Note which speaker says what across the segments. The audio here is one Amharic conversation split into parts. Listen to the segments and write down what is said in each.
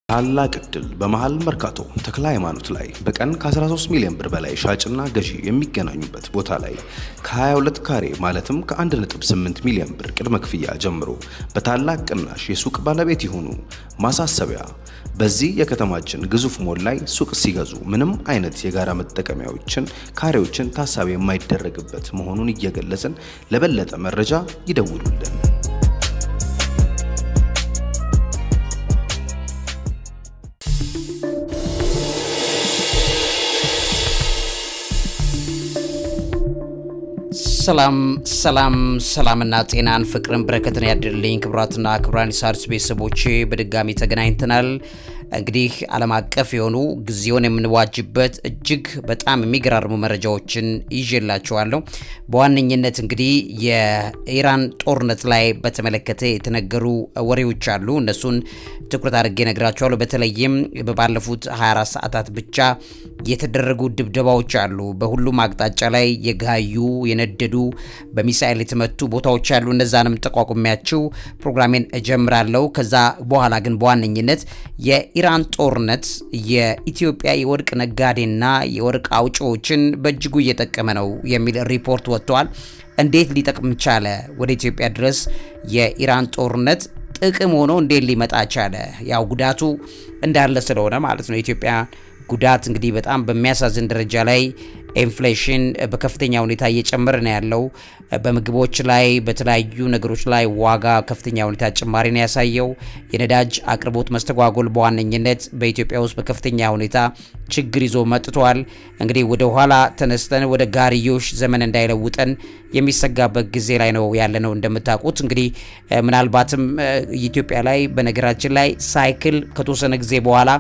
Speaker 1: ታላቅ ዕድል በመሃል መርካቶ ተክለ ሃይማኖት ላይ በቀን ከ13 ሚሊዮን ብር በላይ ሻጭና ገዢ የሚገናኙበት ቦታ ላይ ከ22 ካሬ ማለትም ከ1.8 ሚሊዮን ብር ቅድመ ክፍያ ጀምሮ በታላቅ ቅናሽ የሱቅ ባለቤት ይሁኑ። ማሳሰቢያ፣ በዚህ የከተማችን ግዙፍ ሞል ላይ ሱቅ ሲገዙ ምንም አይነት የጋራ መጠቀሚያዎችን ካሬዎችን ታሳቢ የማይደረግበት መሆኑን እየገለጽን ለበለጠ መረጃ ይደውሉልን።
Speaker 2: ሰላምና ጤናን ፍቅርን በረከትን ያድልኝ። ክብራትና ክብራን ሣድስ ቤተሰቦቼ በድጋሚ ተገናኝተናል። እንግዲህ ዓለም አቀፍ የሆኑ ጊዜውን የምንዋጅበት እጅግ በጣም የሚገራርሙ መረጃዎችን ይዤላችኋለሁ። በዋነኝነት እንግዲህ የኢራን ጦርነት ላይ በተመለከተ የተነገሩ ወሬዎች አሉ። እነሱን ትኩረት አድርጌ ነግራችኋለሁ። በተለይም ባለፉት 24 ሰዓታት ብቻ የተደረጉ ድብደባዎች አሉ። በሁሉም አቅጣጫ ላይ የጋዩ የነደዱ በሚሳኤል የተመቱ ቦታዎች አሉ። እነዛንም ተቋቁሚያችሁ ፕሮግራሜን እጀምራለሁ። ከዛ በኋላ ግን በዋነኝነት የኢራን ጦርነት የኢትዮጵያ የወርቅ ነጋዴና የወርቅ አውጪዎችን በእጅጉ እየጠቀመ ነው የሚል ሪፖርት ወጥቷል። እንዴት ሊጠቅም ቻለ? ወደ ኢትዮጵያ ድረስ የኢራን ጦርነት ጥቅም ሆኖ እንዴት ሊመጣ ቻለ? ያው ጉዳቱ እንዳለ ስለሆነ ማለት ነው። የኢትዮጵያ ጉዳት እንግዲህ በጣም በሚያሳዝን ደረጃ ላይ ኢንፍሌሽን በከፍተኛ ሁኔታ እየጨመረ ነው ያለው። በምግቦች ላይ በተለያዩ ነገሮች ላይ ዋጋ ከፍተኛ ሁኔታ ጭማሪ ነው ያሳየው። የነዳጅ አቅርቦት መስተጓጎል በዋነኝነት በኢትዮጵያ ውስጥ በከፍተኛ ሁኔታ ችግር ይዞ መጥቷል። እንግዲህ ወደ ኋላ ተነስተን ወደ ጋርዮሽ ዘመን እንዳይለውጠን የሚሰጋበት ጊዜ ላይ ነው ያለነው። እንደምታውቁት እንግዲህ ምናልባትም ኢትዮጵያ ላይ በነገራችን ላይ ሳይክል ከተወሰነ ጊዜ በኋላ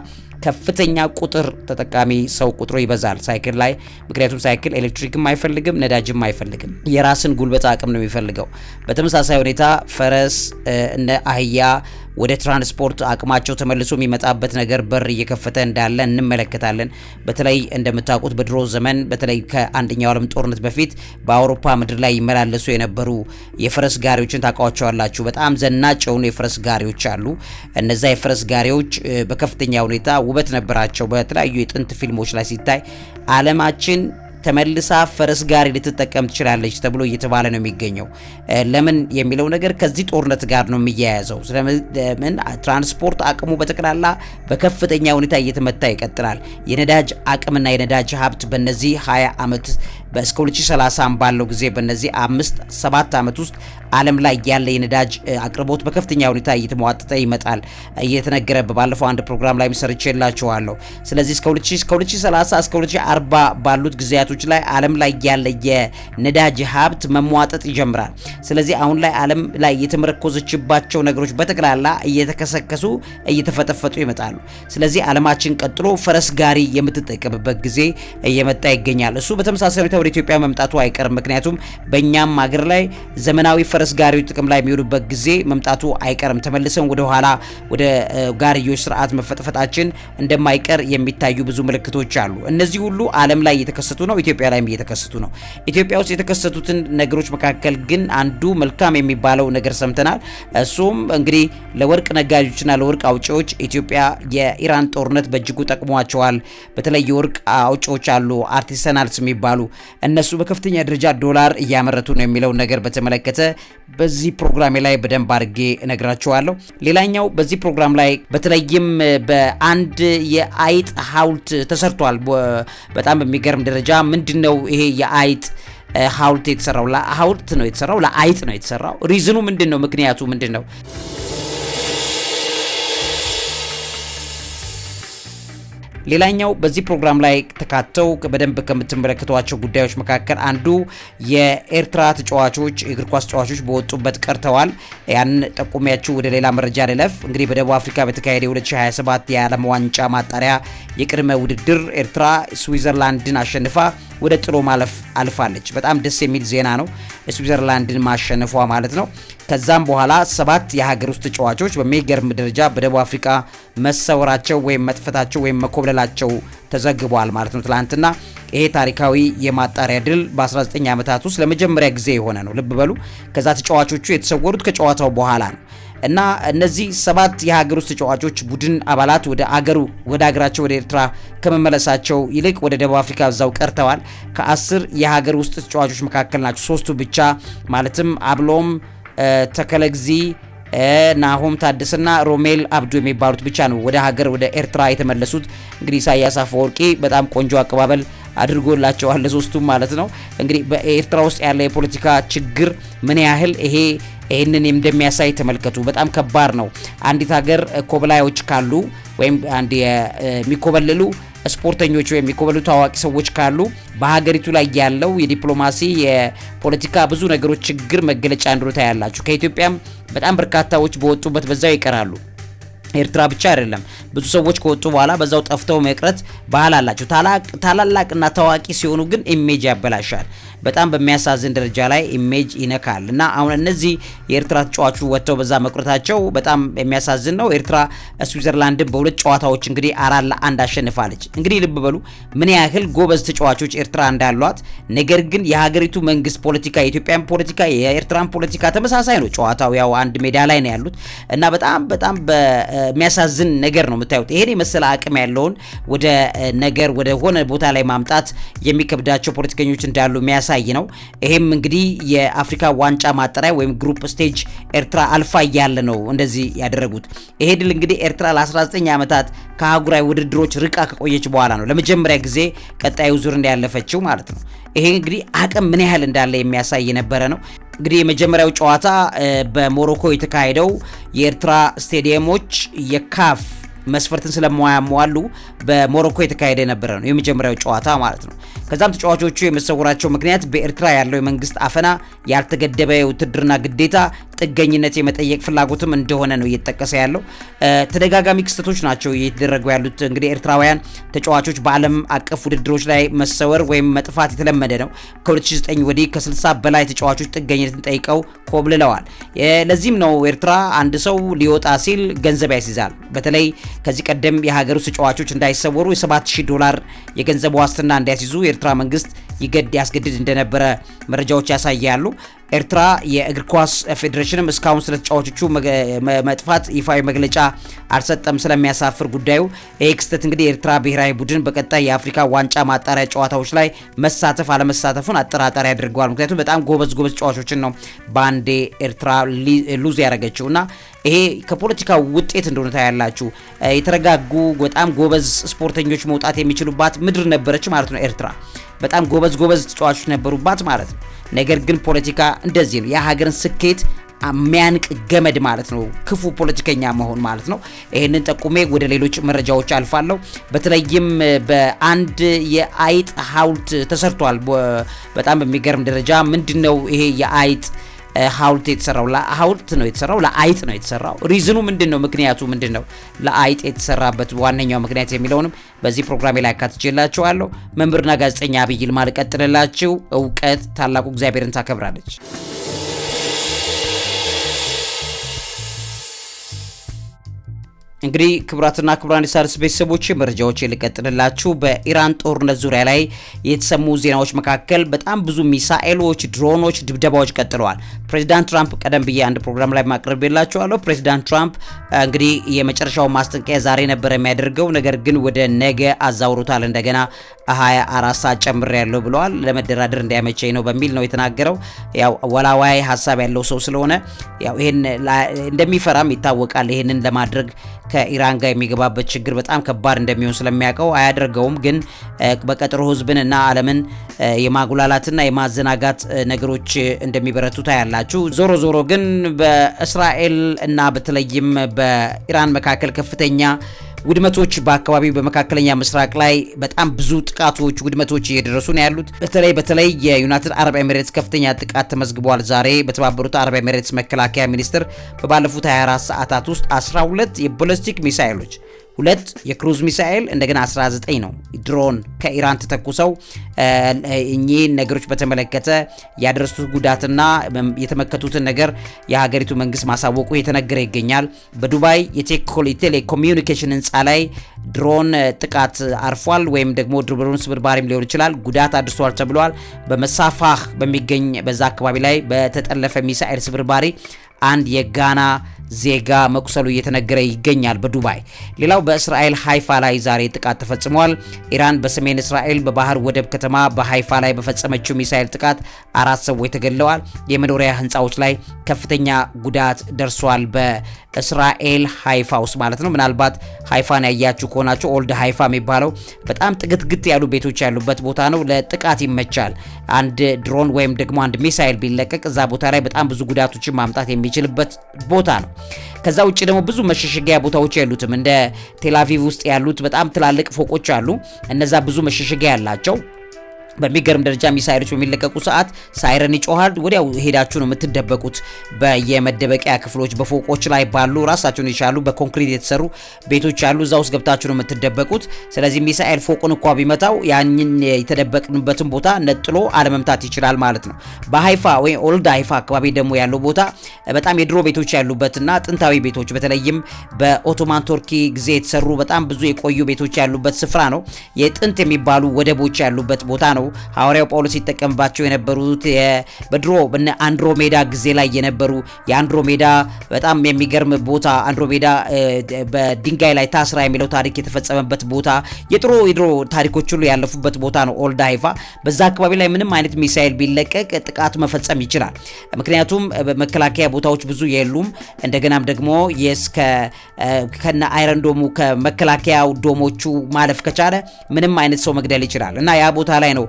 Speaker 2: ከፍተኛ ቁጥር ተጠቃሚ ሰው ቁጥሩ ይበዛል ሳይክል ላይ። ምክንያቱም ሳይክል ኤሌክትሪክም አይፈልግም ነዳጅም አይፈልግም፣ የራስን ጉልበት አቅም ነው የሚፈልገው። በተመሳሳይ ሁኔታ ፈረስ እነ አህያ ወደ ትራንስፖርት አቅማቸው ተመልሶ የሚመጣበት ነገር በር እየከፈተ እንዳለ እንመለከታለን። በተለይ እንደምታውቁት በድሮ ዘመን በተለይ ከአንደኛው ዓለም ጦርነት በፊት በአውሮፓ ምድር ላይ ይመላለሱ የነበሩ የፈረስ ጋሪዎችን ታውቋቸዋላችሁ። በጣም ዘናጭ የሆኑ የፈረስ ጋሪዎች አሉ። እነዛ የፈረስ ጋሪዎች በከፍተኛ ሁኔታ ውበት ነበራቸው። በተለያዩ የጥንት ፊልሞች ላይ ሲታይ ዓለማችን ተመልሳ ፈረስ ጋሪ ልትጠቀም ትችላለች ተብሎ እየተባለ ነው የሚገኘው። ለምን የሚለው ነገር ከዚህ ጦርነት ጋር ነው የሚያያዘው። ስለምን ትራንስፖርት አቅሙ በተከላላ በከፍተኛ ሁኔታ እየተመታ ይቀጥላል። የነዳጅ አቅምና የነዳጅ ሀብት በነዚህ 20 ዓመት እስከ 2030 ባለው ጊዜ በነዚህ 5-7 ዓመት ውስጥ ዓለም ላይ ያለ የነዳጅ አቅርቦት በከፍተኛ ሁኔታ እየተሟጠጠ ይመጣል እየተነገረ ባለፈው አንድ ፕሮግራም ላይ መሰርቼላችኋለሁ። ስለዚህ እስከ 2030 እስከ 2040 ባሉት ጊዜያቶች ላይ ዓለም ላይ ያለ የነዳጅ ሀብት መሟጠጥ ይጀምራል። ስለዚህ አሁን ላይ ዓለም ላይ የተመረኮዘችባቸው ነገሮች በተከላላ እየተከሰከሱ እየተፈጠፈጡ ይመጣሉ። ስለዚህ ዓለማችን ቀጥሎ ፈረስ ጋሪ የምትጠቀምበት ጊዜ እየመጣ ይገኛል። እሱ በተመሳሳይ ሁኔታ ወደ ኢትዮጵያ መምጣቱ አይቀርም። ምክንያቱም በእኛም ሀገር ላይ ዘመናዊ ፈረስ ጋሪዎች ጥቅም ላይ የሚውሉበት ጊዜ መምጣቱ አይቀርም። ተመልሰን ወደ ኋላ ወደ ጋሪዮች ስርዓት መፈጥፈጣችን እንደማይቀር የሚታዩ ብዙ ምልክቶች አሉ። እነዚህ ሁሉ ዓለም ላይ እየተከሰቱ ነው፣ ኢትዮጵያ ላይም እየተከሰቱ ነው። ኢትዮጵያ ውስጥ የተከሰቱትን ነገሮች መካከል ግን አንዱ መልካም የሚባለው ነገር ሰምተናል። እሱም እንግዲህ ለወርቅ ነጋዴዎችና ለወርቅ አውጪዎች ኢትዮጵያ የኢራን ጦርነት በእጅጉ ጠቅሟቸዋል። በተለይ የወርቅ አውጪዎች አሉ አርቲሳናልስ የሚባሉ እነሱ በከፍተኛ ደረጃ ዶላር እያመረቱ ነው የሚለው ነገር በተመለከተ በዚህ ፕሮግራም ላይ በደንብ አድርጌ እነግራችኋለሁ። ሌላኛው በዚህ ፕሮግራም ላይ በተለይም በአንድ የአይጥ ሐውልት ተሰርቷል። በጣም በሚገርም ደረጃ ምንድነው ይሄ የአይጥ ሐውልት የተሰራው? ለሐውልት ነው የተሰራው፣ ለአይጥ ነው የተሰራው። ሪዝኑ ምንድነው? ምክንያቱ ምንድነው? ሌላኛው በዚህ ፕሮግራም ላይ ተካተው በደንብ ከምትመለከቷቸው ጉዳዮች መካከል አንዱ የኤርትራ ተጫዋቾች እግር ኳስ ተጫዋቾች በወጡበት ቀርተዋል። ያን ጠቁሚያችሁ ወደ ሌላ መረጃ ልለፍ። እንግዲህ በደቡብ አፍሪካ በተካሄደ 2027 የዓለም ዋንጫ ማጣሪያ የቅድመ ውድድር ኤርትራ ስዊዘርላንድን አሸንፋ ወደ ጥሎ ማለፍ አልፋለች። በጣም ደስ የሚል ዜና ነው ስዊዘርላንድን ማሸነፏ ማለት ነው። ከዛም በኋላ 7 የሀገር ውስጥ ተጫዋቾች በሚገርም ደረጃ በደቡብ አፍሪካ መሰወራቸው ወይም መጥፈታቸው ወይም መኮብለላቸው ተዘግቧል ማለት ነው ትላንትና። ይሄ ታሪካዊ የማጣሪያ ድል በ19 ዓመታት ውስጥ ለመጀመሪያ ጊዜ የሆነ ነው። ልብ በሉ። ከዛ ተጫዋቾቹ የተሰወሩት ከጨዋታው በኋላ ነው። እና እነዚህ 7 የሀገር ውስጥ ተጫዋቾች ቡድን አባላት ወደ ሀገራቸው ወደ ኤርትራ ከመመለሳቸው ይልቅ ወደ ደቡብ አፍሪካ እዛው ቀርተዋል። ከ10 የሀገር ውስጥ ተጫዋቾች መካከል ናቸው 3ቱ ብቻ ማለትም አብሎም ተከለግዚ፣ ናሆም ታደሰና ሮሜል አብዱ የሚባሉት ብቻ ነው ወደ ኤርትራ የተመለሱት። እንግዲህ ኢሳያስ አፈወርቂ በጣም ቆንጆ አቀባበል አድርጎላቸዋል ለሶስቱም ማለት ነው። እንግዲህ በኤርትራ ውስጥ ያለ የፖለቲካ ችግር ምን ያህል ይሄንን እንደሚያሳይ ተመልከቱ። በጣም ከባድ ነው። አንዲት ሀገር ኮብላዮች ካሉ ወይም አንድ የሚኮበልሉ ስፖርተኞች ወይም የሚኮበልሉ ታዋቂ ሰዎች ካሉ በሀገሪቱ ላይ ያለው የዲፕሎማሲ የፖለቲካ ብዙ ነገሮች ችግር መገለጫ እንደሆነ ታያላችሁ። ከኢትዮጵያም በጣም በርካታዎች በወጡበት በዛው ይቀራሉ። ኤርትራ ብቻ አይደለም፣ ብዙ ሰዎች ከወጡ በኋላ በዛው ጠፍተው መቅረት ባህል አላቸው። ታላላቅና ታዋቂ ሲሆኑ ግን ኢሜጅ ያበላሻል። በጣም በሚያሳዝን ደረጃ ላይ ኢሜጅ ይነካል እና አሁን እነዚህ የኤርትራ ተጫዋቾች ወጥተው በዛ መቅረታቸው በጣም የሚያሳዝን ነው። ኤርትራ ስዊዘርላንድን በሁለት ጨዋታዎች እንግዲህ 4-1 አሸንፋለች። እንግዲህ ልብ በሉ ምን ያህል ጎበዝ ተጫዋቾች ኤርትራ እንዳሏት። ነገር ግን የሀገሪቱ መንግስት ፖለቲካ፣ የኢትዮጵያን ፖለቲካ፣ የኤርትራን ፖለቲካ ተመሳሳይ ነው። ጨዋታው ያው አንድ ሜዳ ላይ ነው ያሉት እና በጣም የሚያሳዝን ነገር ነው የምታዩት። ይሄን የመሰለ አቅም ያለውን ወደ ሆነ ቦታ ላይ ማምጣት የሚከብዳቸው ፖለቲከኞች እንዳሉ የሚያሳይ ነው። ይሄም እንግዲህ የአፍሪካ ዋንጫ ማጣሪያ ወይም ግሩፕ ስቴጅ ኤርትራ አልፋ እያለ ነው እንደዚህ ያደረጉት። ይሄ ድል እንግዲህ ኤርትራ ለ19 ዓመታት ከአህጉራዊ ውድድሮች ርቃ ከቆየች በኋላ ነው ለመጀመሪያ ጊዜ ቀጣዩ ዙር እንዳያለፈችው ማለት ነው። ይሄ እንግዲህ አቅም ምን ያህል እንዳለ የሚያሳይ የነበረ ነው። እንግዲህ የመጀመሪያው ጨዋታ በሞሮኮ የተካሄደው የኤርትራ ስቴዲየሞች የካፍ መስፈርትን ስለማያሟሉ በሞሮኮ የተካሄደ የነበረ ነው የመጀመሪያው ጨዋታ ማለት ነው። ከዛም ተጫዋቾቹ የመሰወራቸው ምክንያት በኤርትራ ያለው የመንግስት አፈና፣ ያልተገደበ የውትድርና ግዴታ፣ ጥገኝነት የመጠየቅ ፍላጎትም እንደሆነ ነው እየተጠቀሰ ያለው። ተደጋጋሚ ክስተቶች ናቸው እየተደረጉ ያሉት። እንግዲህ ኤርትራውያን ተጫዋቾች በዓለም አቀፍ ውድድሮች ላይ መሰወር ወይም መጥፋት የተለመደ ነው። ከ2009 ወዲህ ከ60 በላይ ተጫዋቾች ጥገኝነትን ጠይቀው ኮብልለዋል። ለዚህም ነው ኤርትራ አንድ ሰው ሊወጣ ሲል ገንዘብ ያስይዛል። በተለይ ከዚህ ቀደም የሀገር ውስጥ ተጫዋቾች እንዳይሰወሩ $7000 የገንዘብ ዋስትና እንዲያስይዙ የኤርትራ መንግስት ያስገድድ እንደነበረ መረጃዎች ያሳያሉ። ኤርትራ የእግር ኳስ ፌዴሬሽንም እስካሁን ስለ ተጫዋቾቹ መጥፋት ይፋዊ መግለጫ አልሰጠም ስለሚያሳፍር ጉዳዩ። ይህ ክስተት እንግዲህ የኤርትራ ብሔራዊ ቡድን በቀጣይ የአፍሪካ ዋንጫ ማጣሪያ ጨዋታዎች ላይ መሳተፍ አለመሳተፉን አጠራጣሪ ያደርገዋል። ምክንያቱም በጣም ጎበዝ ተጫዋቾችን ነው ባንዴ ኤርትራ ሉዝ ያደረገችው እና ይሄ ከፖለቲካ ውጤት እንደሆነ ታያላችሁ። የተረጋጉ በጣም ጎበዝ ስፖርተኞች መውጣት የሚችሉባት ምድር ነበረች ማለት ነው ኤርትራ። በጣም ጎበዝ ተጫዋቾች ነበሩባት ማለት ነው። ነገር ግን ፖለቲካ እንደዚህ ነው። የሀገርን ስኬት የሚያንቅ ገመድ ማለት ነው ክፉ ፖለቲከኛ መሆን ማለት ነው። ይሄንን ጠቁሜ ወደ ሌሎች መረጃዎች አልፋለሁ። በተለይም በአንድ የአይጥ ሐውልት ተሰርቷል በጣም በሚገርም ደረጃ። ምንድነው ይሄ የአይጥ ሐውልት የተሰራው? ለሐውልት ነው የተሰራው፣ ለአይጥ ነው የተሰራው። ሪዝኑ ምንድነው? ምክንያቱ ምንድነው ለአይጥ የተሰራበት ዋነኛው ምክንያት የሚለውንም በዚህ ፕሮግራሜ ላይ አካትቼላችኋለሁ። መምህርና ጋዜጠኛ አብይ ይልማ ልቀጥልላችሁ። እውቀት ታላቁ እግዚአብሔርን ታከብራለች። እንግዲህ ክቡራትና ክቡራን የሣድስ ቤተሰቦች መረጃዎች ልቀጥልላችሁ። በኢራን ጦርነት ዙሪያ ላይ የተሰሙ ዜናዎች መካከል በጣም ብዙ ሚሳኤሎች፣ ድሮኖች፣ ድብደባዎች ቀጥለዋል። ፕሬዚዳንት ትራምፕ ቀደም ብዬ አንድ ፕሮግራም ላይ ማቅረብላችኋለሁ። ፕሬዚዳንት ትራምፕ እንግዲህ የመጨረሻው ማስጠንቀቂያ ዛሬ ነበር የሚያደርገው፣ ነገር ግን ወደ ነገ አዛውሩታል። እንደገና 24 ሰዓት ጨምሬያለሁ ብለዋል። ለመደራደር እንዲያመቸኝ ነው በሚል ነው የተናገረው። ያው ወላዋይ ሀሳብ ያለው ሰው ስለሆነ ያው ይሄን እንደሚፈራም ይታወቃል። ይሄንን ለማድረግ ከኢራን ጋር የሚገባበት ችግር በጣም ከባድ እንደሚሆን ስለሚያውቀው አያደርገውም። ግን በቀጠሮ ህዝብን እና ዓለምን የማጉላላትና የማዘናጋት ነገሮች እንደሚበረቱ ታያላችሁ። ዞሮ ግን በእስራኤል እና በተለይም በኢራን መካከል ከፍተኛ ውድመቶች በአካባቢው በመካከለኛ ምስራቅ ላይ በጣም ብዙ ጥቃቶች፣ ውድመቶች እየደረሱ ነው ያሉት። በተለይ የዩናይትድ አረብ ኤሚሬትስ ከፍተኛ ጥቃት ተመዝግቧል። ዛሬ በተባበሩት አረብ ኤሚሬትስ መከላከያ ሚኒስቴር በባለፉት 24 ሰዓታት ውስጥ 12 የባሊስቲክ ሚሳኤሎች፣ 2 የክሩዝ ሚሳኤል እንደገና 19 ነው ድሮን ከኢራን ተተኩሰው እኚህን ነገሮች በተመለከተ ያደረሱት ጉዳትና የተመከቱትን ነገር የሀገሪቱ መንግስት ማሳወቁ የተነገረ ይገኛል። በዱባይ የቴሌኮሙኒኬሽን ህንፃ ላይ ድሮን ጥቃት አርፏል፣ ወይም ደግሞ ድሮን ስብርባሪም ሊሆን ይችላል ጉዳት አድርሷል ተብሏል። በመሳፋህ በሚገኝ በዛ አካባቢ ላይ በተጠለፈ ሚሳኤል ስብርባሪ አንድ የጋና ዜጋ መቁሰሉ እየተነገረ ይገኛል በዱባይ። ሌላው በእስራኤል ሃይፋ ላይ ዛሬ ጥቃት ተፈጽሟል። ኢራን በሰሜን እስራኤል በባህር ወደብ ከተማ በሃይፋ ላይ በፈጸመችው ሚሳኤል ጥቃት 4 ሰዎች ተገድለዋል። የመኖሪያ ህንፃዎች ላይ ከፍተኛ ጉዳት ደርሷል በእስራኤል ሃይፋ ውስጥ ማለት ነው። ምናልባት ሃይፋን ያያችሁ ከሆናችሁ ኦልድ ሃይፋ የሚባለው በጣም ጥግትግት ያሉ ቤቶች ያሉበት ቦታ ነው። ለጥቃት ይመቻል። አንድ ድሮን ወይም ደግሞ አንድ ሚሳኤል ቢለቀቅ እዛ ቦታ ላይ በጣም ብዙ ጉዳቶችን ማምጣት የሚችልበት ቦታ ነው። ከዛ ውጪ ደግሞ ብዙ መሸሸጊያ ቦታዎች ያሉትም እንደ ቴልአቪቭ ውስጥ ያሉት በጣም ትላልቅ ፎቆች አሉ። እነዛ ብዙ መሸሸጊያ ያላቸው በሚገርም ደረጃ ሚሳኤሎች በሚለቀቁ ሰዓት ሳይረን ይጮሃል። ወዲያው ሄዳችሁ ነው የምትደበቁት። በየመደበቂያ ክፍሎች በፎቆች ላይ ባሉ ራሳቸውን የቻሉ በኮንክሪት የተሰሩ ቤቶች አሉ። እዛ ውስጥ ገብታችሁ ነው የምትደበቁት። ስለዚህ ሚሳኤል ፎቁን እንኳን ቢመታው ያንን የተደበቅንበትን ቦታ ነጥሎ አለመምታት ይችላል ማለት ነው። በሃይፋ ወይ ኦልድ ሃይፋ አካባቢ ደግሞ ያለው ቦታ በጣም የድሮ ቤቶች ያሉበትና ጥንታዊ ቤቶች በተለይም በኦቶማን ቱርኪ ጊዜ የተሰሩ በጣም ብዙ የቆዩ ቤቶች ያሉበት ስፍራ ነው። የጥንት የሚባሉ ወደቦች ያሉበት ቦታ ነው። ሐዋርያው ጳውሎስ ይጠቀምባቸው የነበሩት በድሮ በነ አንድሮሜዳ ጊዜ ላይ የነበሩ የአንድሮሜዳ በጣም የሚገርም ቦታ አንድሮሜዳ በድንጋይ ላይ ታስራ የሚለው ታሪክ የተፈጸመበት ቦታ የድሮ ታሪኮች ሁሉ ያለፉበት ቦታ ነው ኦልድ ሃይፋ። በዛ አካባቢ ላይ ምንም አይነት ሚሳኤል ቢለቀቅ ጥቃት መፈጸም ይችላል። ምክንያቱም መከላከያ ቦታዎች ብዙ የሉም። እንደገናም ደግሞ ከነ አይረን ዶሙ ከመከላከያው ዶሞቹ ማለፍ ከቻለ ምንም አይነት ሰው መግደል ይችላል እና ያ ቦታ ላይ ነው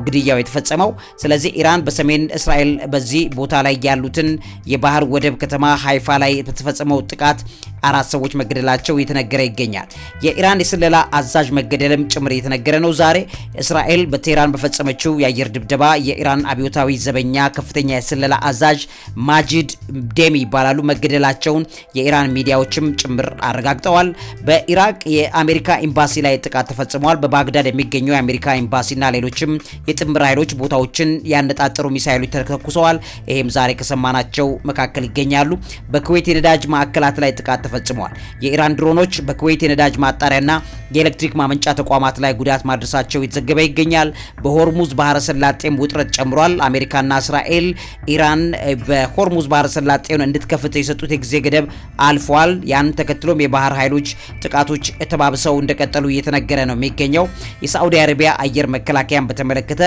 Speaker 2: ግድያው የተፈጸመው። ስለዚህ ኢራን በሰሜን እስራኤል በዚህ ቦታ ላይ ያሉትን የባህር ወደብ ከተማ ሃይፋ ላይ በተፈጸመው ጥቃት 4 ሰዎች መገደላቸው እየተነገረ ይገኛል። የኢራን የስለላ አዛዥ መገደልም ጭምር እየተነገረ ነው። ዛሬ እስራኤል በቴህራን በፈጸመችው የአየር ድብደባ የኢራን አብዮታዊ ዘበኛ ከፍተኛ የስለላ አዛዥ ማጂድ ዴሚ ይባላሉ መገደላቸውን የኢራን ሚዲያዎችም ጭምር አረጋግጠዋል። በኢራቅ የአሜሪካ ኤምባሲ ላይ ጥቃት ተፈጽሟል። በባግዳድ የሚገኘው የአሜሪካ ኤምባሲና ሌሎችም የጥምር ኃይሎች ቦታዎችን ያነጣጠሩ ሚሳኤሎች ተተኩሰዋል። ይሄም ዛሬ ከሰማናቸው መካከል ይገኛሉ። በኩዌት የነዳጅ ማዕከላት ላይ ጥቃት ተፈጽሟል። የኢራን ድሮኖች በኩዌት የነዳጅ ማጣሪያና የኤሌክትሪክ ማመንጫ ተቋማት ላይ ጉዳት ማድረሳቸው የተዘገበ ይገኛል። በሆርሙዝ ባህረ ሰላጤም ውጥረት ጨምሯል። አሜሪካና እስራኤል ኢራን በሆርሙዝ ባህረ ሰላጤውን እንድትከፍት የሰጡት የጊዜ ገደብ አልፏል። ያን ተከትሎም የባህር ኃይሎች ጥቃቶች ተባብሰው እንደቀጠሉ እየተነገረ ነው የሚገኘው። የሳዑዲ አረቢያ አየር መከላከያን በተመለከተ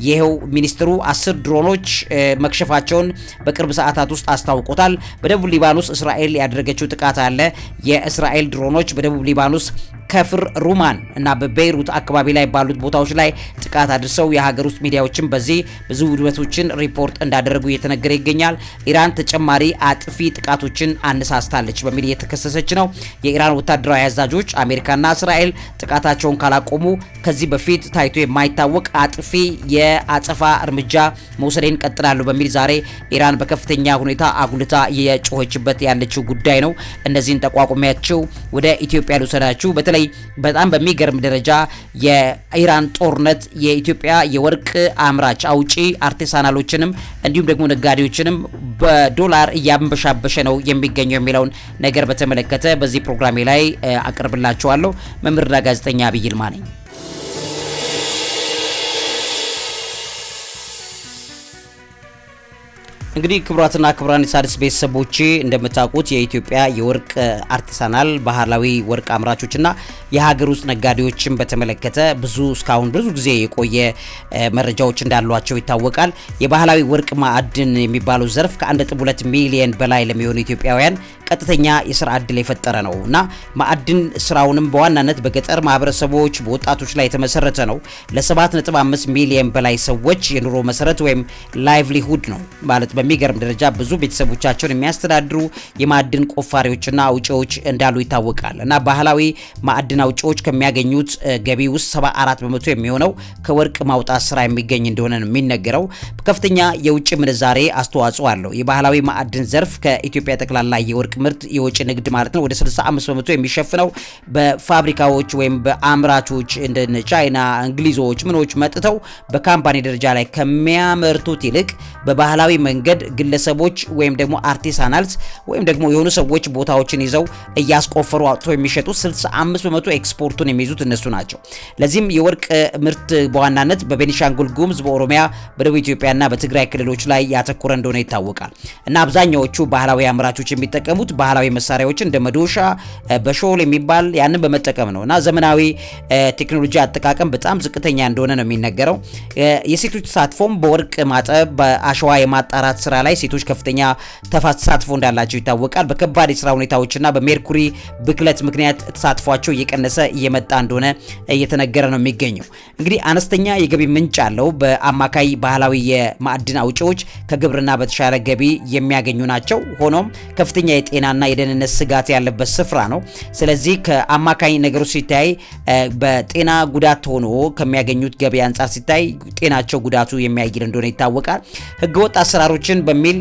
Speaker 2: ይሄው ሚኒስትሩ 10 ድሮኖች መክሸፋቸውን በቅርብ ሰዓታት ውስጥ አስታውቆታል። በደቡብ ሊባኖስ እስራኤል ያደረገችው ጥቃት አለ። የእስራኤል ድሮኖች በደቡብ ሊባኖስ ከፍር ሩማን እና በቤይሩት አካባቢ ላይ ባሉት ቦታዎች ላይ ጥቃት አድርሰው የሀገር ውስጥ ሚዲያዎችም በዚህ ብዙ ውድመቶችን ሪፖርት እንዳደረጉ እየተነገረ ይገኛል። ኢራን ተጨማሪ አጥፊ ጥቃቶችን አነሳስታለች በሚል እየተከሰሰች ነው። የኢራን ወታደራዊ አዛዦች አሜሪካና እስራኤል ጥቃታቸውን ካላቆሙ ከዚህ በፊት ታይቶ የማይታወቅ አጥፊ የአጸፋ እርምጃ መውሰድን ቀጥላሉ በሚል ዛሬ ኢራን በከፍተኛ ሁኔታ አጉልታ የጮኸችበት ያለችው ጉዳይ ነው። እነዚህን ተቋቁሚያቸው ወደ ኢትዮጵያ ልውሰዳችሁ። በተለይ በጣም በሚገርም ደረጃ የኢራን ጦርነት የኢትዮጵያ የወርቅ አምራች አውጪ አርቲሳናሎችንም እንዲሁም ደግሞ ነጋዴዎችንም በዶላር እያንበሻበሸ ነው የሚገኘው የሚለውን ነገር በተመለከተ በዚህ ፕሮግራሜ ላይ አቀርብላችኋለሁ። መምህርና ጋዜጠኛ ዐቢይ ይልማ ነኝ። እንግዲህ ክቡራትና ክቡራን የሣድስ ቤተሰቦቼ እንደምታውቁት የኢትዮጵያ የወርቅ አርቲሳናል ባህላዊ ወርቅ አምራቾችና የሀገር ውስጥ ነጋዴዎችን በተመለከተ እስካሁን ብዙ ጊዜ የቆየ መረጃዎች እንዳሏቸው ይታወቃል። የባህላዊ ወርቅ ማዕድን የሚባለው ዘርፍ ከ1.2 ሚሊዮን በላይ ለሚሆኑ ኢትዮጵያውያን ቀጥተኛ የሥራ ዕድል የፈጠረ ነው እና ማዕድን ስራውንም በዋናነት በገጠር ማህበረሰቦች በወጣቶች ላይ የተመሰረተ ነው። ለ7.5 ሚሊዮን በላይ ሰዎች የኑሮ መሰረት ወይም ላይቭሊሁድ ነው ማለት በሚገርም ደረጃ ብዙ ቤተሰቦቻቸውን የሚያስተዳድሩ የማዕድን ቆፋሪዎችና አውጪዎች እንዳሉ ይታወቃል እና ባህላዊ ማዕድን አውጪዎች ከሚያገኙት ገቢ ውስጥ 74 በመቶ የሚሆነው ከወርቅ ማውጣት ስራ የሚገኝ እንደሆነ ነው የሚነገረው። ከፍተኛ የውጭ ምንዛሬ አስተዋጽኦ አለው። የባህላዊ ማዕድን ዘርፍ ከኢትዮጵያ ጠቅላላ የወርቅ ምርት የውጭ ንግድ ማለት ነው ወደ 65 በመቶ የሚሸፍነው በፋብሪካዎች ወይም በአምራቾች እንደ ቻይና፣ እንግሊዞች ምኖች መጥተው በካምፓኒ ደረጃ ላይ ከሚያመርቱት ይልቅ በባህላዊ መንገድ ግለሰቦች ወይም ደግሞ አርቲሳናልስ ወይም ደግሞ የሆኑ ሰዎች ቦታዎችን ይዘው እያስቆፈሩ አውጥተው የሚሸጡ 65 በመቶ ኤክስፖርቱን የሚይዙት እነሱ ናቸው። ለዚህም የወርቅ ምርት በዋናነት በቤኒሻንጉል ጉሙዝ፣ በኦሮሚያ፣ በደቡብ ኢትዮጵያና በትግራይ ክልሎች ላይ ያተኮረ እንደሆነ ይታወቃል እና አብዛኛዎቹ ባህላዊ አምራቾች የሚጠቀሙት የሚጠቀሙት ባህላዊ መሳሪያዎችን እንደ መዶሻ በሾል የሚባል ያንን በመጠቀም ነው እና ዘመናዊ ቴክኖሎጂ አጠቃቀም በጣም ዝቅተኛ እንደሆነ ነው የሚነገረው። የሴቶች ተሳትፎም በወርቅ ማጠብ፣ በአሸዋ የማጣራት ስራ ላይ ሴቶች ከፍተኛ ተሳትፎ እንዳላቸው ይታወቃል። በከባድ የስራ ሁኔታዎችና በሜርኩሪ ብክለት ምክንያት ተሳትፏቸው እየቀነሰ እየመጣ እንደሆነ እየተነገረ ነው የሚገኘው። እንግዲህ አነስተኛ የገቢ ምንጭ አለው። በአማካይ ባህላዊ የማዕድን አውጪዎች ከግብርና በተሻለ ገቢ የሚያገኙ ናቸው። ሆኖም ከፍተኛ የጤናና የደህንነት ስጋት ያለበት ስፍራ ነው። ስለዚህ ከአማካይ ነገሮች ሲታይ በጤና ጉዳት ሆኖ ከሚያገኙት ገቢ አንጻር ሲታይ ጤናቸው ጉዳቱ የሚያይል እንደሆነ ይታወቃል። ህገወጥ አሰራሮችን በሚል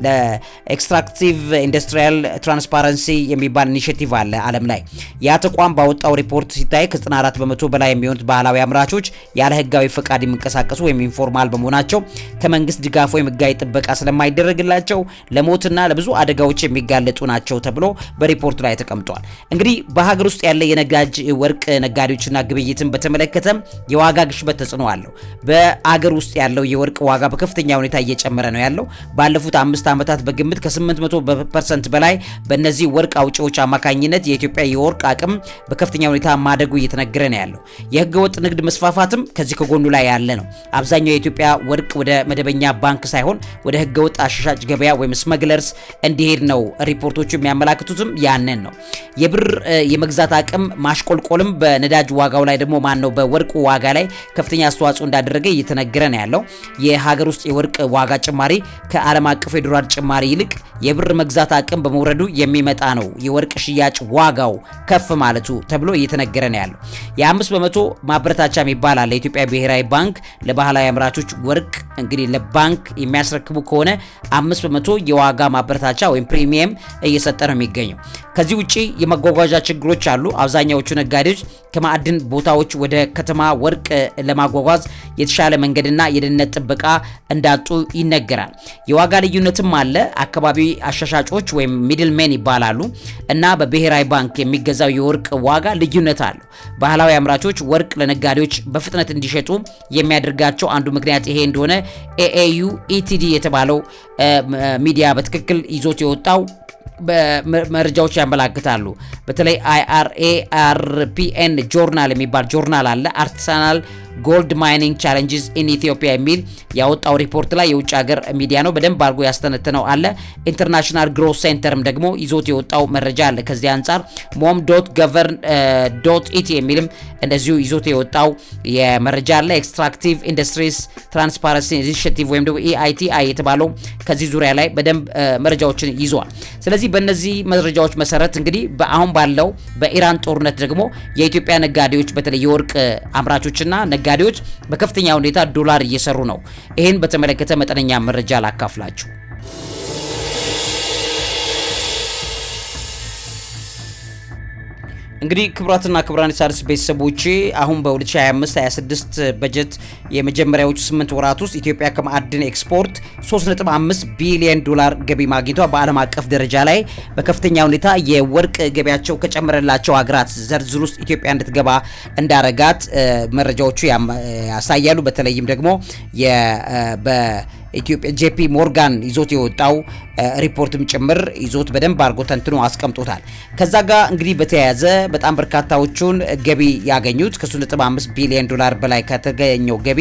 Speaker 2: ለኤክስትራክቲቭ ኢንዱስትሪያል ትራንስፓረንሲ የሚባል ኢኒሼቲቭ አለ ዓለም ላይ። ያ ተቋም ባወጣው ሪፖርት ሲታይ ከ94 በመቶ በላይ የሚሆኑት ባህላዊ አምራቾች ያለ ህጋዊ ፈቃድ የሚንቀሳቀሱ ወይም ኢንፎርማል በመሆናቸው ከመንግስት ድጋፍ ወይም ህጋዊ ጥበቃ ስለማይደረግላቸው ለሞትና ለብዙ አደጋዎች የሚጋለጡ ናቸው ተብሎ በሪፖርቱ ላይ ተቀምጧል። እንግዲህ በሀገር ውስጥ ያለ የነጋጅ ወርቅ ነጋዴዎችና ግብይትን በተመለከተ የዋጋ ግሽበት ተጽዕኖ አለው። በአገር ውስጥ ያለው የወርቅ ዋጋ በከፍተኛ ሁኔታ እየጨመረ ነው ያለው። ባለፉት 5 ዓመታት በግምት ከ800% በላይ በእነዚህ ወርቅ አውጪዎች አማካኝነት የኢትዮጵያ የወርቅ አቅም በከፍተኛ ሁኔታ ማደጉ እየተነገረ ነው ያለው። የህገ ወጥ ንግድ መስፋፋትም ከዚህ ከጎኑ ላይ ያለ ነው። አብዛኛው የኢትዮጵያ ወርቅ ወደ መደበኛ ባንክ ሳይሆን ወደ ህገ ወጥ አሻሻጭ ገበያ ወይም ስመግለርስ እንዲሄድ ነው ሪፖርቶቹ የሚያመላክቱትም ያንን ነው። የብር የመግዛት አቅም ማሽቆልቆልም በነዳጅ ዋጋው ላይ ደግሞ በወርቁ ዋጋ ላይ ከፍተኛ አስተዋጽኦ እንዳደረገ እየተነገረ ነው ያለው። የሀገር ውስጥ የወርቅ ዋጋ ጭማሪ ከዓለም አቀፍ የዶላር ጭማሪ ይልቅ የብር መግዛት አቅም በመውረዱ የሚመጣ ነው የወርቅ ሽያጭ ዋጋው ከፍ ማለቱ ተብሎ እየተነገረ ነው ያለው። የ5 በመቶ ማበረታቻ የሚባል አለ። የኢትዮጵያ ብሔራዊ ባንክ ለባህላዊ አምራቾች ወርቅ እንግዲህ ለባንክ የሚያስረክቡ ከሆነ 5 በመቶ የዋጋ ማበረታቻ ወይም ፕሪሚየም እየሰጠ ነው የሚገኘው። ከዚህ ውጪ የመጓጓዣ ችግሮች አሉ። አብዛኛዎቹ ነጋዴዎች ከማዕድን ቦታዎች ወደ ከተማ ወርቅ ለማጓጓዝ የተሻለ መንገድና የደህንነት ጥበቃ እንዳጡ ይነገራል። የዋጋ ልዩነትም አለ። አካባቢ አሻሻጮች ወይም ሚድልሜን ይባላሉ እና በብሔራዊ ባንክ የሚገዛው የወርቅ ዋጋ ልዩነት አለው። ባህላዊ አምራቾች ወርቅ ለነጋዴዎች በፍጥነት እንዲሸጡ የሚያደርጋቸው አንዱ ምክንያት ይሄ እንደሆነ ኤኤዩ ኢቲዲ የተባለው ሚዲያ በትክክል ይዞት የወጣው መረጃዎች ያመላክታሉ። በተለይ IRARPN ጆርናል የሚባል ጆርናል አለ። አርቲሳናል ጎልድ ማይኒንግ ቻሌንጅስ ኢን ኢትዮጵያ የሚል ያወጣው ሪፖርት ላይ የውጭ ሀገር ሚዲያ ነው በደንብ አድርጎ ያስተነተነው አለ። ኢንተርናሽናል ግሮት ሴንተርም ደግሞ ይዞት የወጣው መረጃ አለ። ከዚህ አንጻር mom.govern.it የሚልም እንደዚሁ ይዞት የወጣው የመረጃ አለ። ኤክስትራክቲቭ ኢንዱስትሪስ ትራንስፓረንሲ ኢኒሺየቲቭ ወይም ደግሞ EITI የተባለው ከዚህ ዙሪያ ላይ በደንብ መረጃዎችን ይዟል። ስለዚህ በእነዚህ መረጃዎች መሰረት እንግዲህ አሁን ባለው በኢራን ጦርነት ደግሞ የኢትዮጵያ ነጋዴዎች በተለይ የወርቅ አምራቾችና ነጋዴዎች በከፍተኛ ሁኔታ ዶላር እየሰሩ ነው። ይሄን በተመለከተ መጠነኛ መረጃ ላካፍላችሁ። እንግዲህ ክቡራትና ክቡራን የሣድስ ቤተሰቦቼ አሁን በ2025-26 በጀት የመጀመሪያዎቹ 8 ወራት ውስጥ ኢትዮጵያ ከማዕድን ኤክስፖርት 3.5 ቢሊዮን ዶላር ገቢ ማግኘቷ በዓለም አቀፍ ደረጃ ላይ በከፍተኛ ሁኔታ የወርቅ ገቢያቸው ከጨመረላቸው ሀገራት ዝርዝር ውስጥ ኢትዮጵያ እንድትገባ እንዳረጋት መረጃዎቹ ያሳያሉ። በተለይም ደግሞ ኢትዮጵያ JP ሞርጋን ይዞት የወጣው ሪፖርትም ጭምር ይዞት በደንብ አድርጎ ተንትኖ አስቀምጦታል። ከዛ ጋር እንግዲህ በተያያዘ በጣም በርካታዎቹን ገቢ ያገኙት ከ3.5 ቢሊዮን ዶላር በላይ ከተገኘው ገቢ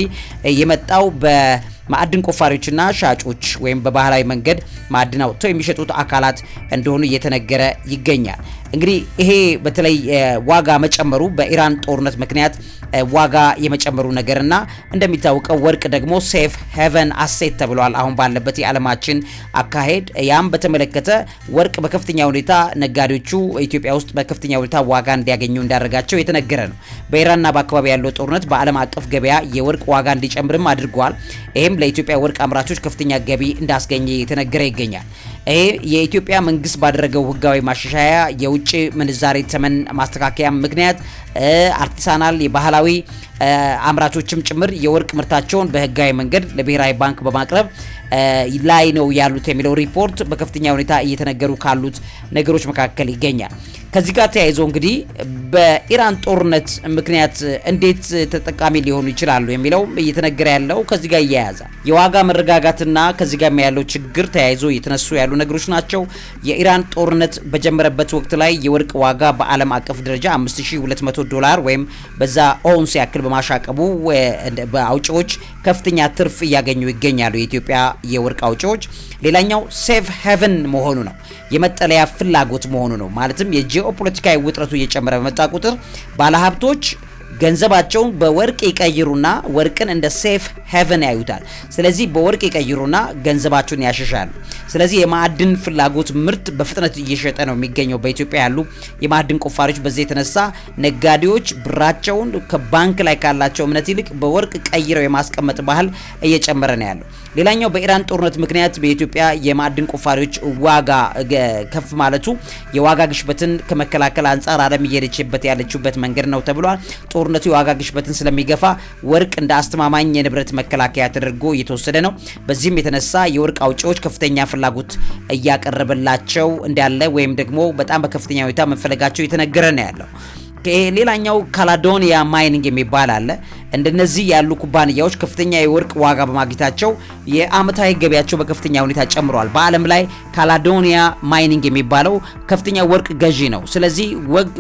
Speaker 2: የመጣው በማዕድን ቆፋሪዎችና ሻጮች ወይም በባህላዊ መንገድ ማዕድን አውጥተው የሚሸጡት አካላት እንደሆኑ እየተነገረ ይገኛል። እንግዲህ ይሄ በተለይ ዋጋ መጨመሩ በኢራን ጦርነት ምክንያት ዋጋ የመጨመሩ ነገርና እንደሚታወቀው ወርቅ ደግሞ ሴፍ ሄቨን አሴት ተብሏል አሁን ባለበት የዓለማችን አካሄድ። ያም በተመለከተ ወርቅ በከፍተኛ ሁኔታ ነጋዴዎቹ ኢትዮጵያ ውስጥ በከፍተኛ ሁኔታ ዋጋ እንዲያገኙ እንዳደረጋቸው የተነገረ ነው። በኢራንና በአካባቢ ያለው ጦርነት በዓለም አቀፍ ገበያ የወርቅ ዋጋ እንዲጨምርም አድርጓል። ይህም ለኢትዮጵያ ወርቅ አምራቾች ከፍተኛ ገቢ እንዳስገኘ የተነገረ ይገኛል። ይሄ የኢትዮጵያ መንግስት ባደረገው ህጋዊ ማሻሻያ የውጭ ምንዛሬ ተመን ማስተካከያ ምክንያት አርቲሳናል የባህላዊ አምራቾችም ጭምር የወርቅ ምርታቸውን በህጋዊ መንገድ ለብሔራዊ ባንክ በማቅረብ ላይ ነው ያሉት የሚለው ሪፖርት በከፍተኛ ሁኔታ እየተነገሩ ካሉት ነገሮች መካከል ይገኛል። ከዚህ ጋር ተያይዞ እንግዲህ በኢራን ጦርነት ምክንያት እንዴት ተጠቃሚ ሊሆኑ ይችላሉ የሚለው እየተነገረ ያለው ከዚህ ጋር ይያያዛል። የዋጋ መረጋጋትና ከዚህ ጋር ያለው ችግር ተያይዞ እየተነሱ ያሉ ነገሮች ናቸው። የኢራን ጦርነት በጀመረበት ወቅት ላይ የወርቅ ዋጋ በዓለም አቀፍ ደረጃ $5200 ወይም በዛ ኦንስ ያክል በማሻቀቡ በአውጪዎች ከፍተኛ ትርፍ እያገኙ ይገኛሉ የኢትዮጵያ የወርቅ አውጪዎች። ሌላኛው ሴፍ ሄቨን መሆኑ ነው፣ የመጠለያ ፍላጎት መሆኑ ነው። ማለትም የጂኦፖለቲካዊ ውጥረቱ እየጨመረ በመጣ ቁጥር ባለሀብቶች ገንዘባቸውን በወርቅ ይቀይሩና ወርቅን እንደ ሴፍ ሄቨን ያዩታል። ስለዚህ በወርቅ ይቀይሩና ገንዘባቸውን ያሸሻሉ። ስለዚህ የማዕድን ፍላጎት ምርት በፍጥነት እየሸጠ ነው የሚገኘው በኢትዮጵያ ያሉ የማዕድን ቆፋሪዎች። በዚህ የተነሳ ነጋዴዎች ብራቸውን ከባንክ ላይ ካላቸው እምነት ይልቅ በወርቅ ቀይረው የማስቀመጥ ባህል እየጨመረ ነው ያለው። ሌላኛው በኢራን ጦርነት ምክንያት በኢትዮጵያ የማዕድን ቆፋሪዎች ዋጋ ከፍ ማለቱ የዋጋ ግሽበትን ከመከላከል አንጻር ዓለም እየሄደችበት ያለችበት መንገድ ነው ተብሏል። ጦርነቱ የዋጋ ግሽበትን ስለሚገፋ ወርቅ እንደ አስተማማኝ የንብረት መከላከያ ተደርጎ እየተወሰደ ነው። በዚህም የተነሳ የወርቅ አውጪዎች ከፍተኛ ፍላጎት እያቀረበላቸው እንዳለ ወይም ደግሞ በጣም በከፍተኛ ሁኔታ መፈለጋቸው እየተነገረ ነው ያለው። ሌላኛው ካላዶኒያ ማይኒንግ የሚባል አለ። እንደነዚህ ያሉ ኩባንያዎች ከፍተኛ የወርቅ ዋጋ በማግኘታቸው የአመታዊ ገቢያቸው በከፍተኛ ሁኔታ ጨምሯል። በዓለም ላይ ካላዶኒያ ማይኒንግ የሚባለው ከፍተኛ ወርቅ ገዢ ነው። ስለዚህ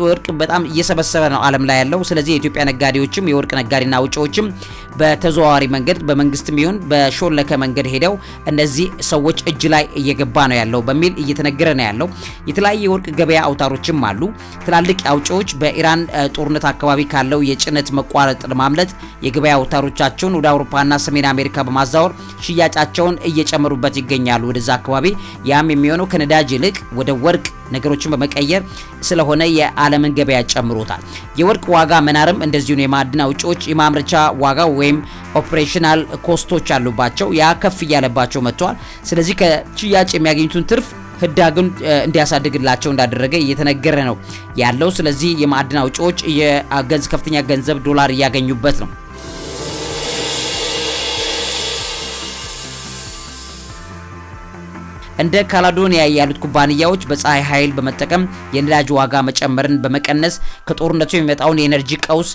Speaker 2: ወርቅ በጣም እየሰበሰበ ነው ዓለም ላይ ያለው። ስለዚህ የኢትዮጵያ ነጋዴዎችም የወርቅ ነጋዴና አውጪዎችም በተዘዋዋሪ መንገድ በመንግስትም ይሁን በሾለከ መንገድ ሄደው እነዚህ ሰዎች እጅ ላይ እየገባ ነው ያለው በሚል እየተነገረ ነው ያለው። የተለያየ የወርቅ ገበያ አውታሮችም አሉ። ትላልቅ አውጪዎች በኢራን ጦርነት አካባቢ ካለው የጭነት መቋረጥ ለማምለጥ የገበያ አውታሮቻቸውን ወደ አውሮፓና ሰሜን አሜሪካ በማዛወር ሽያጫቸውን እየጨመሩበት ይገኛሉ ወደዛ አካባቢ። ያም የሚሆነው ከነዳጅ ይልቅ ወደ ወርቅ ነገሮችን በመቀየር ስለሆነ የዓለምን ገበያ ጨምሮታል። የወርቅ ዋጋ መናርም እንደዚሁ የማዕድን አውጪዎች የማምረቻ ዋጋ ወይም ኦፕሬሽናል ኮስቶች አሉባቸው። ያ ከፍ እያለባቸው መጥቷል። ስለዚህ ከሽያጭ የሚያገኙትን ትርፍ ህዳግን እንዲያሳድግላቸው እንዳደረገ እየተነገረ ነው ያለው። ስለዚህ የማዕድን አውጪዎች ከፍተኛ ገንዘብ ዶላር እያገኙበት ነው። እንደ ካላዶኒያ ያሉት ኩባንያዎች በፀሐይ ኃይል በመጠቀም የነዳጅ ዋጋ መጨመርን በመቀነስ ከጦርነቱ የሚመጣውን የኤነርጂ ቀውስ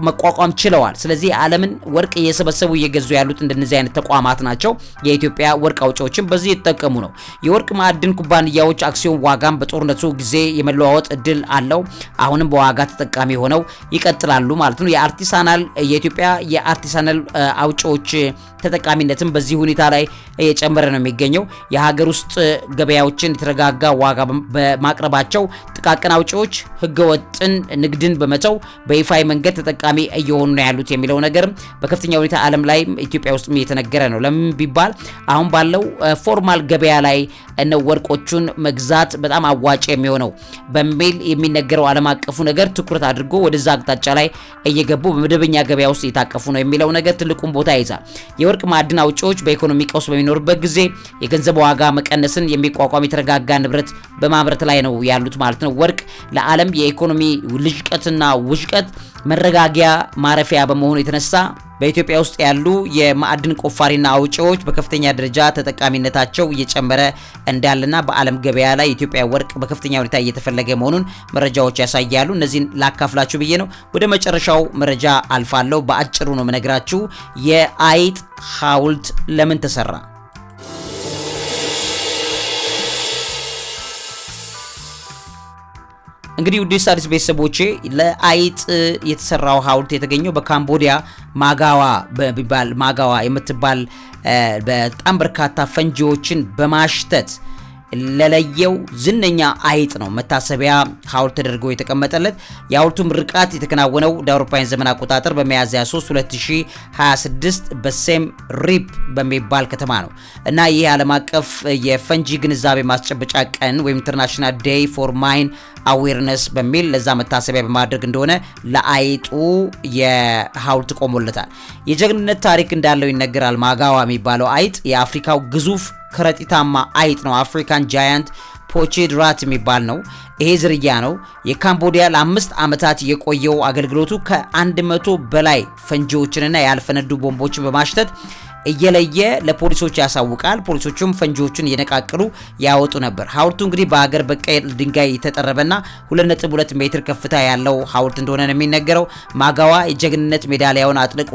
Speaker 2: መቋቋም ችለዋል። ስለዚህ ዓለምን ወርቅ እየሰበሰቡ እየገዙ ያሉት እንደነዚህ አይነት ተቋማት ናቸው። የኢትዮጵያ ወርቅ አውጪዎችም በዚህ የተጠቀሙ ነው። የወርቅ ማዕድን ኩባንያዎች አክሲዮን ዋጋም በጦርነቱ ጊዜ የመለዋወጥ እድል አለው። አሁንም በዋጋ ተጠቃሚ ሆነው ይቀጥላሉ ማለት ነው። የኢትዮጵያ የአርቲሳናል አውጪዎች ተጠቃሚነትም በዚህ ሁኔታ ላይ እየጨመረ ነው የሚገኘው። የሀገር ውስጥ ገበያዎችን የተረጋጋ ዋጋ በማቅረባቸው ጥቃቅን አውጪዎች ህገወጥን ንግድን በመተው በይፋይ መንገድ ተጠቃሚ እየሆኑ ነው ያሉት የሚለው ነገርም በከፍተኛ ሁኔታ ዓለም ላይ ኢትዮጵያ ውስጥ እየተነገረ ነው። ለምን ቢባል አሁን ባለው ፎርማል ገበያ ላይ ወርቆቹን መግዛት በጣም አዋጭ የሚሆነው በሚል የሚነገረው ዓለም አቀፉ ነገር ትኩረት አድርጎ ወደዛ አቅጣጫ ላይ እየገቡ በመደበኛ ገበያ ውስጥ እየታቀፉ ነው የሚለው ነገር ትልቁን ቦታ ይዛል። የወርቅ ማዕድን አውጪዎች በኢኮኖሚ ቀውስ በሚኖርበት ጊዜ የገንዘብ ዋጋ መቀነስን የሚቋቋም የተረጋጋ ንብረት በማምረት ላይ ነው ያሉት ማለት ነው። ወርቅ ለዓለም የኢኮኖሚ ልጅቀትና ውሽቀት መረጋጊያ ማረፊያ በመሆኑ የተነሳ በኢትዮጵያ ውስጥ ያሉ የማዕድን ቆፋሪና አውጪዎች በከፍተኛ ደረጃ ተጠቃሚነታቸው እየጨመረ እንዳለና በዓለም ገበያ ላይ የኢትዮጵያ ወርቅ በከፍተኛ ሁኔታ እየተፈለገ መሆኑን መረጃዎች ያሳያሉ። እነዚህን ላካፍላችሁ ብዬ ነው። ወደ መጨረሻው መረጃ አልፋለሁ። በአጭሩ ነው የምነግራችሁ። የአይጥ ሐውልት ለምን ተሰራ? እንግዲህ ውድ የሣድስ ቤተሰቦቼ ለአይጥ የተሰራው ሐውልት የተገኘው በካምቦዲያ ማጋዋ የምትባል በጣም በርካታ ፈንጂዎችን በማሽተት ለለየው ዝነኛ አይጥ ነው መታሰቢያ ሐውልት ተደርጎ የተቀመጠለት። የሐውልቱ ምርቃት የተከናወነው እንደ አውሮፓውያን ዘመን አቆጣጠር በሚያዝያ 3 2026 በሴም ሪፕ በሚባል ከተማ ነው እና ይህ ዓለም አቀፍ የፈንጂ ግንዛቤ ማስጨበጫ ቀን ወይም ኢንተርናሽናል ዴይ ፎር ማይን አዌርነስ በሚል ለዛ መታሰቢያ በማድረግ እንደሆነ ለአይጡ የሐውልት ቆሞለታል። የጀግንነት ታሪክ እንዳለው ይነገራል። ማጋዋ የሚባለው አይጥ የአፍሪካው ግዙፍ ከረጢታማ አይጥ ነው። አፍሪካን ጃያንት ፖቼድ ራት የሚባል ነው። ይሄ ዝርያ ነው። የካምቦዲያ ለ5 ዓመታት የቆየው አገልግሎቱ ከ100 በላይ ፈንጂዎችንና ያልፈነዱ ቦምቦችን በማሽተት እየለየ ለፖሊሶች ያሳውቃል። ፖሊሶቹም ፈንጂዎቹን እየነቃቀሉ ያወጡ ነበር። ሐውልቱ እንግዲህ በአገር በቀል ድንጋይ የተጠረበና 2.2 ሜትር ከፍታ ያለው ሐውልት እንደሆነ ነው የሚነገረው። ማጋዋ የጀግንነት ሜዳሊያውን አጥልቆ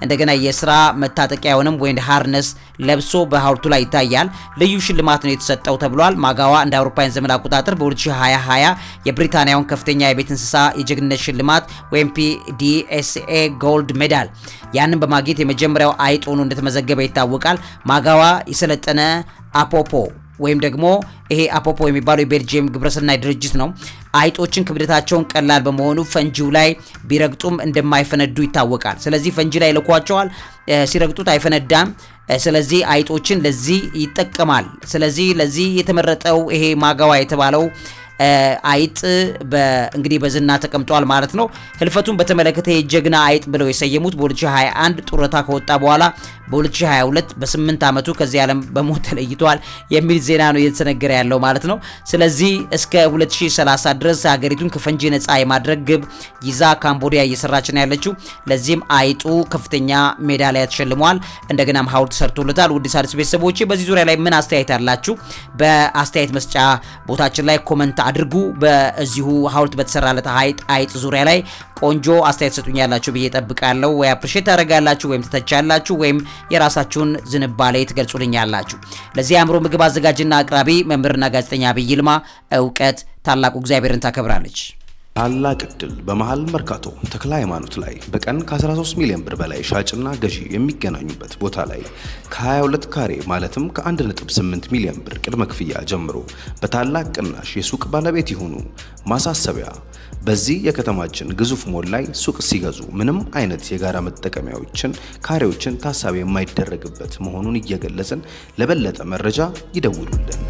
Speaker 2: እንደገና የስራ መታጠቂያውንም ወይም ሃርነስ ለብሶ በሐውልቱ ላይ ይታያል። ልዩ ሽልማት ነው የተሰጠው ተብሏል። ማጋዋ እንደ አውሮፓውያን ዘመን አቆጣጠር በ2020 የብሪታንያውን ከፍተኛ የቤት እንስሳ የጀግንነት ሽልማት ወይም PDSA ጎልድ ሜዳል ያንን በማግኘት የመጀመሪያው አይጥ ሆኖ እንደተመዘገበ ይታወቃል። ማጋዋ የሰለጠነ አፖፖ ወይም ደግሞ ይሄ አፖፖ የሚባለው የቤልጂየም ግብረሰናይ ድርጅት ነው። አይጦችን ክብደታቸውን ቀላል በመሆኑ ፈንጂው ላይ ቢረግጡም እንደማይፈነዱ ይታወቃል። ስለዚህ ፈንጂ ላይ ልኳቸዋል፣ ሲረግጡት አይፈነዳም። ስለዚህ አይጦችን ለዚህ ይጠቀማል። ስለዚህ ለዚህ የተመረጠው ይሄ ማጋዋ የተባለው አይጥ እንግዲህ በዝና ተቀምጧል ማለት ነው። ህልፈቱን በተመለከተ የጀግና አይጥ ብለው የሰየሙት በ2021 ጡረታ ከወጣ በኋላ በ2022 በ8 ዓመቱ ከዚህ ዓለም በሞት ተለይቷል የሚል ዜና ነው እየተነገረ ያለው ማለት ነው። ስለዚህ እስከ 2030 ድረስ ሀገሪቱን ከፈንጂ ነፃ የማድረግ ግብ ይዛ ካምቦዲያ እየሰራች ነው ያለችው። ለዚህም አይጡ ከፍተኛ ሜዳሊያ ተሸልሟል። እንደገናም ሐውልት ሰርቶለታል። ውድ ሣድስ ቤተሰቦቼ በዚህ ዙሪያ ላይ ምን አስተያየት አላችሁ? በአስተያየት መስጫ ቦታችን ላይ ኮመንት አድርጉ። በዚሁ ሐውልት በተሰራለት አይጥ ዙሪያ ላይ ቆንጆ አስተያየት ሰጡኛላችሁ ብዬ ጠብቃለሁ። ወይ አፕሪሼት ታደርጋላችሁ ወይም ተተቻላችሁ ወይም የራሳችሁን ዝንባሌ ትገልጹልኛላችሁ። ለዚህ አእምሮ ምግብ አዘጋጅና አቅራቢ መምህርና ጋዜጠኛ ዐቢይ ይልማ። እውቀት ታላቁ እግዚአብሔርን ታከብራለች።
Speaker 1: ታላቅ ዕድል በመሃል መርካቶ ተክለ ሃይማኖት ላይ በቀን ከ13 ሚሊዮን ብር በላይ ሻጭና ገዢ የሚገናኙበት ቦታ ላይ ከ22 ካሬ ማለትም ከ1.8 ሚሊዮን ብር ቅድመ ክፍያ ጀምሮ በታላቅ ቅናሽ የሱቅ ባለቤት ይሁኑ። ማሳሰቢያ፣ በዚህ የከተማችን ግዙፍ ሞል ላይ ሱቅ ሲገዙ ምንም አይነት የጋራ መጠቀሚያዎችን ካሬዎችን ታሳቢ የማይደረግበት መሆኑን እየገለጽን ለበለጠ መረጃ ይደውሉልን።